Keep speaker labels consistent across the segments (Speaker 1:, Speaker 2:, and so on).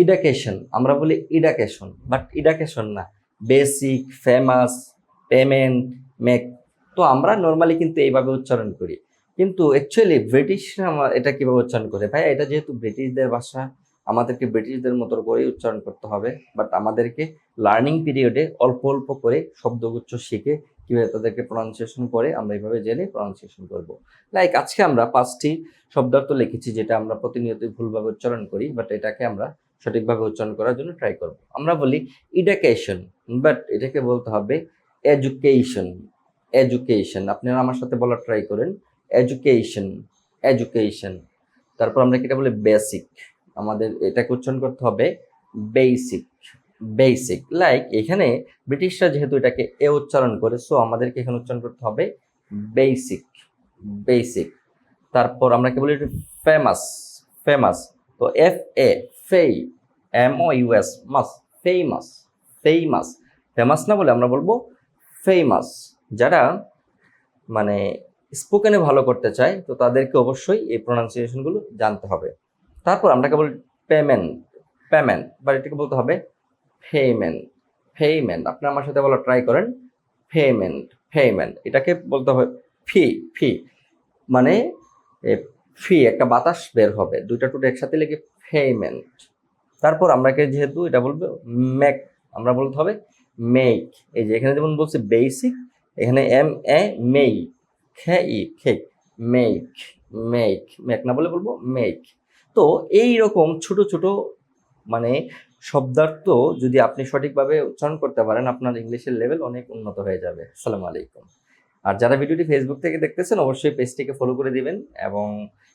Speaker 1: ইডাকেশন, আমরা বলি ইডাকেশন, বাট ইডাকেশন না, বেসিক, ফেমাস, পেমেন্ট, মেক। তো আমরা নর্মালি কিন্তু এইভাবে উচ্চারণ করি, কিন্তু অ্যাকচুয়ালি ব্রিটিশরা এটা কিভাবে উচ্চারণ করে? ভাই এটা যেহেতু ব্রিটিশদের ভাষা, আমাদেরকে ব্রিটিশদের মতো করেই উচ্চারণ করতে হবে, বাট আমাদেরকে লার্নিং পিরিয়ডে অল্প অল্প করে শব্দগুচ্ছ শিখে কীভাবে তাদেরকে প্রনাউন্সিয়েশন করে আমরা এইভাবে জেনে প্রনাউন্সিয়েশন করব। লাইক আজকে আমরা 5টি শব্দার্থ লিখেছি যেটা আমরা প্রতিনিয়তই ভুলভাবে উচ্চারণ করি, বাট এটাকে আমরা সঠিকভাবে উচ্চারণ করার জন্য ট্রাই করব। আমরা বলি ইডাকেশন, বাট এটাকে বলতে হবে এডুকেশন। এডুকেশন, আপনারা আমার সাথে বলার ট্রাই করেন, এডুকেশন, এডুকেশন। তারপর আমরা এটা বলি বেসিক, আমাদের এটাকে উচ্চারণ করতে হবে বেসিক, বেসিক। লাইক এখানে ব্রিটিশরা যেহেতু এটাকে এ উচ্চারণ করে, সো আমাদেরকে এখানে উচ্চারণ করতে হবে বেসিক, বেসিক। তারপর আমরা কি বলি ফেমাস, ফেমাস। তো F A fay, M O U S mous, famous, famous. Famous না বলে আমরা বলবো ফেমাস। যারা মানে স্পোকেনে ভালো করতে চায় তো তাদেরকে অবশ্যই এই প্রোনাউন্সিয়েশনগুলো জানতে হবে। তারপর আমরা কেবল পেমেন্ট, পেমেন্ট, বা এটাকে বলতে হবে পেমেন্ট, পেমেন্ট। আপনি আমার সাথে বলা ট্রাই করেন, পেমেন্ট, পেমেন্ট। এটাকে বলতে হবে ফি, ফি মানে ফি, একটা বাতাস বের হবে, দুইটা টুটে একসাথে লেগে পেমেন্ট। তারপর আমরাকে যেহেতু এটা বলবো মেক, আমরা বলতে হবে মেক। এই যে এখানে যেমন বলছে বেসিক, এখানে এম এ মেই, খে ই খে, মেক, মেক, মেক না বলে বলবো মেক। তো এই রকম ছোট ছোট মানে শব্দার্থ যদি আপনি সঠিকভাবে উচ্চারণ করতে পারেন, আপনার ইংলিশের লেভেল অনেক উন্নত হয়ে যাবে। আসসালামু আলাইকুম। আর যারা ভিডিওটি ফেসবুক থেকে দেখতেছেন অবশ্যই পেজটিকে ফলো করে দিবেন, এবং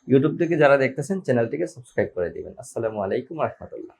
Speaker 1: ইউটিউব থেকে যারা দেখতেছেন চ্যানেলটিকে সাবস্ক্রাইব করে দিবেন। আসসালামু আলাইকুম রহমতুল্লাহ।